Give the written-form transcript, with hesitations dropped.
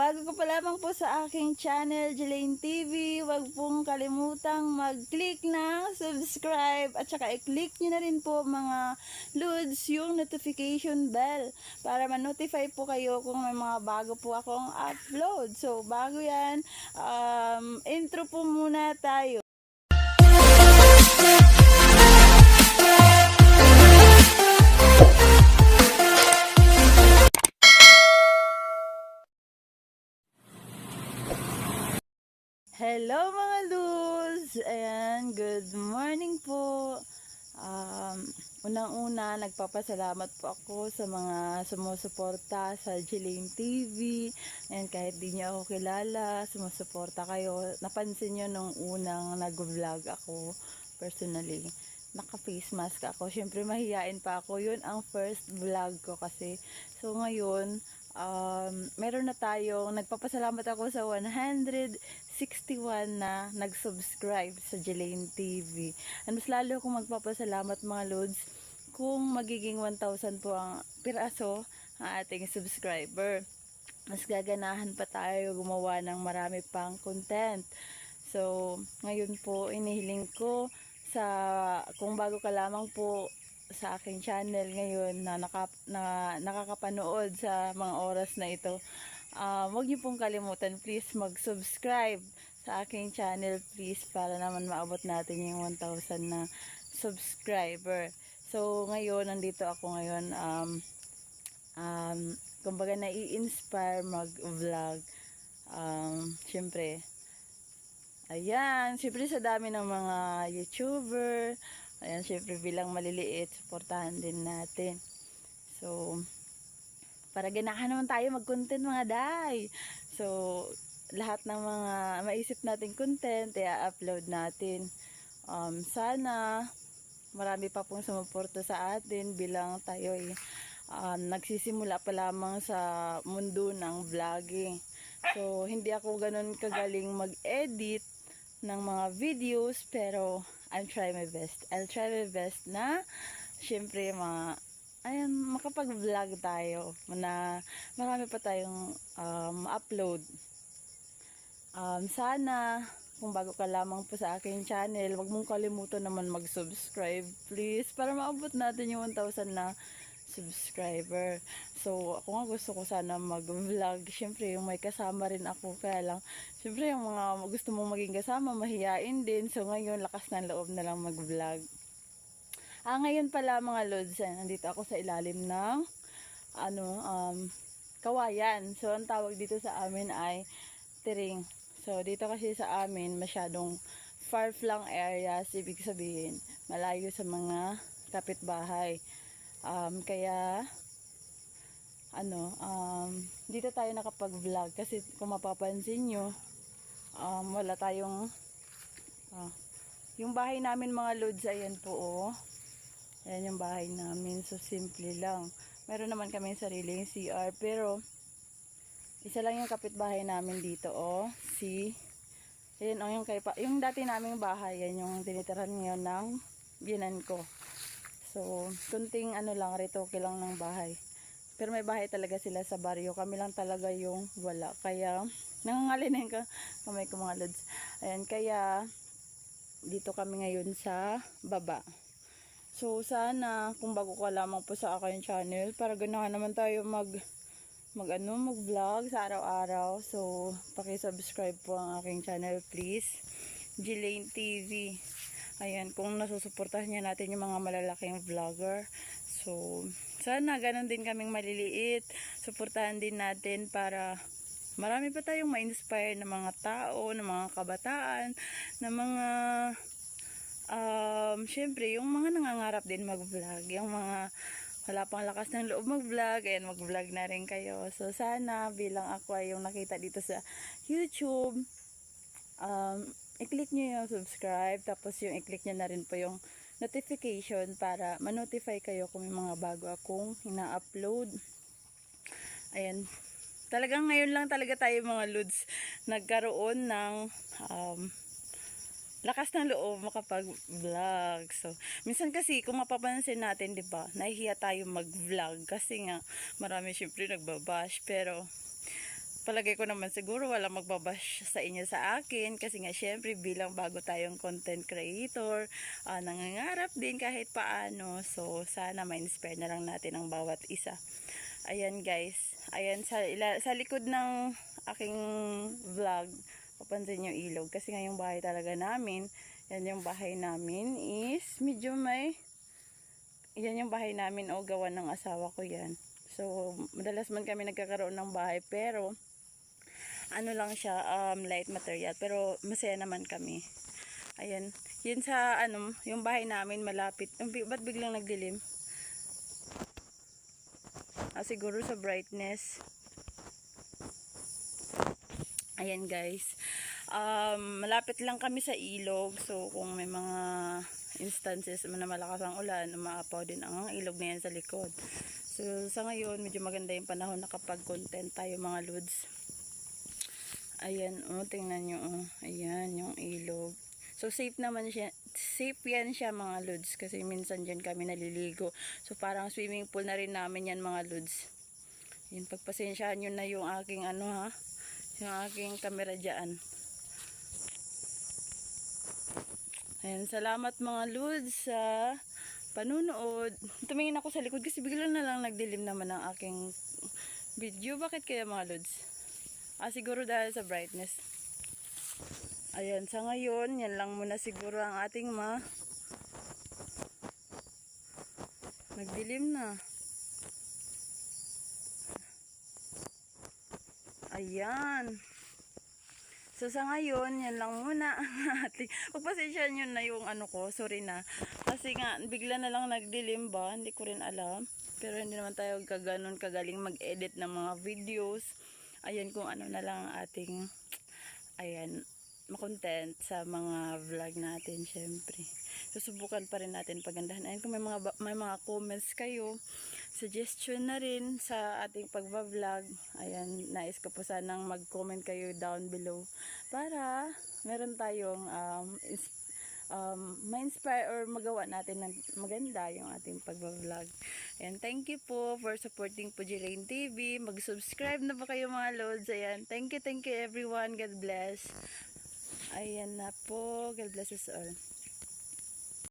bago ka pa lamang po sa aking channel, Jelaine TV, huwag pong kalimutang mag-click ng subscribe at saka i-click nyo na rin po mga lods yung notification bell para ma-notify po kayo kung may mga bago po akong upload. So, bago yan, intro po muna tayo. Hello mga Luz! Ayan, good morning po. Unang-una, nagpapasalamat po ako sa mga sumusuporta sa Jelaine TV. Ayan, kahit di niyo ako kilala, sumusuporta kayo. Napansin niyo nung unang nag-vlog ako personally. Naka-face mask ako. Siyempre, mahihain pa ako. Yun ang first vlog ko kasi. So, ngayon, meron na tayong, nagpapasalamat ako sa 161 na nag-subscribe sa Jelaine TV. And mas lalo akong magpapasalamat mga lods kung magiging 1,000 po ang piraso ang ating subscriber. Mas gaganahan pa tayo gumawa ng marami pang content. So, ngayon po, inihiling ko sa, kung bago ka lamang po sa aking channel ngayon na nakakapanood sa mga oras na ito, huwag niyo pong kalimutan, please mag-subscribe sa aking channel please, para naman maabot natin yung 1,000 na subscriber. So ngayon, nandito ako ngayon, kumbaga nai-inspire mag-vlog. Syempre, ayan, syempre sa dami ng mga YouTuber, ayan, syempre bilang maliliit, supportahan din natin. So, para ganahan naman tayo mag-content mga day. So, lahat ng mga maisip natin content, i-upload natin. Sana, marami pa pong sumuporta sa atin bilang tayo nagsisimula pa lamang sa mundo ng vlogging. So, hindi ako ganun kagaling mag-edit ng mga videos, pero I'll try my best. I'll try my best na syempre makapag-vlog tayo na marami pa tayong upload. Sana kung bago ka lamang po sa aking channel, wag mong kalimutan naman mag-subscribe please, para maabot natin yung 1,000 na subscriber. So, ako nga gusto ko sana mag-vlog. Siyempre, yung may kasama rin ako. Kaya lang, siyempre, yung mga gusto mong maging kasama, mahihain din. So, ngayon, lakas ng loob na lang mag-vlog. Ngayon pala mga lods, nandito ako sa ilalim ng kawayan. So, ang tawag dito sa amin ay tiring. So, dito kasi sa amin, masyadong far-flung areas. Ibig sabihin, malayo sa mga kapitbahay. Kaya dito tayo nakapag-vlog kasi kung mapapansin nyo, wala tayong yung bahay namin mga lods, ayan po ayan yung bahay namin. So simple lang, meron naman kami sariling CR, pero isa lang yung kapitbahay namin dito ayan yung dati naming bahay, yan yung tinitirahan ngayon ng binan ko. So, kunting lang, retoke lang ng bahay. Pero may bahay talaga sila sa baryo. Kami lang talaga yung wala. Kaya, nangangalinin ka kamay ko mga lods. Ayan, kaya, dito kami ngayon sa baba. So, sana, kung bago ka lamang po sa aking channel, para ganahan naman tayo mag-vlog sa araw-araw. So, paki-subscribe po ang aking channel, please. Jelaine TV. Ayan, kung nasusuportahan niya natin yung mga malalaking vlogger. So, sana ganun din kaming maliliit. Suportahan din natin para marami pa tayong ma-inspire na mga tao, na mga kabataan, na mga syempre, yung mga nangangarap din mag-vlog. Yung mga wala pang lakas ng loob mag-vlog, ayan, mag-vlog na rin kayo. So, sana bilang ako ay yung nakita dito sa YouTube, i-click nyo yung subscribe, tapos yung i-click nyo na rin po yung notification para ma-notify kayo kung may mga bago akong ina-upload. Ayan, talagang ngayon lang talaga tayo mga lods nagkaroon ng lakas ng loob makapag-vlog. So, minsan kasi kung mapapansin natin, 'di ba, nahihiya tayo mag-vlog kasi nga marami syempre nagbabash, pero palagay ko naman siguro wala magbabash sa inyo sa akin kasi nga syempre bilang bago tayong content creator, nangangarap din kahit paano. So sana ma-inspire na lang natin ang bawat isa. Ayan guys, ayan sa likod ng aking vlog, papansin yung ilog kasi nga yung bahay talaga namin, yan yung bahay namin is medyo may, yan yung bahay namin o gawa ng asawa ko yan. So madalas man kami nagkakaroon ng bahay pero ano lang siya, light material, pero masaya naman kami. Ayan, yun sa ano, yung bahay namin malapit. Ba't biglang nagdilim? Siguro sa brightness. Ayan guys, malapit lang kami sa ilog, so kung may mga instances na malakas ang ulan, umaapaw din ang ilog na yan sa likod. So sa ngayon medyo maganda yung panahon na kapag content tayo mga lods. Ayan, tingnan nyo, ayan yung ilog. So safe naman siya, safe yan siya mga lods kasi minsan dyan kami naliligo. So parang swimming pool na rin namin yan mga lods. Yan, pagpasensyahan nyo na yung aking yung aking camera dyan. Ayan, salamat mga lods sa panunood. Tumingin ako sa likod kasi bigla na lang nagdilim naman ang aking video. Bakit kaya mga lods? Siguro dahil sa brightness. Ayan, sa ngayon, yan lang muna siguro ang ating nagdilim na. Ayan. So sa ngayon, yan lang muna ang ating. Pagpasensyahan nyo na yung ko, sorry na. Kasi nga, bigla na lang nagdilim ba? Hindi ko rin alam. Pero hindi naman tayo kaganon kagaling mag-edit ng mga videos. Ayan kung ano na lang ating, ayan, makontent sa mga vlog natin syempre. Susubukan pa rin natin pagandahan. Ayan kung may mga comments kayo, suggestion na rin sa ating pagba-vlog. Ayan, nais ko po sanang mag-comment kayo down below para meron tayong ma-inspire or magawa natin ng maganda yung ating pagba-vlog. And thank you po for supporting Pujilane TV. Mag-subscribe na po kayo mga lods. Ayan, thank you everyone. God bless. Ayan na po. God bless us all.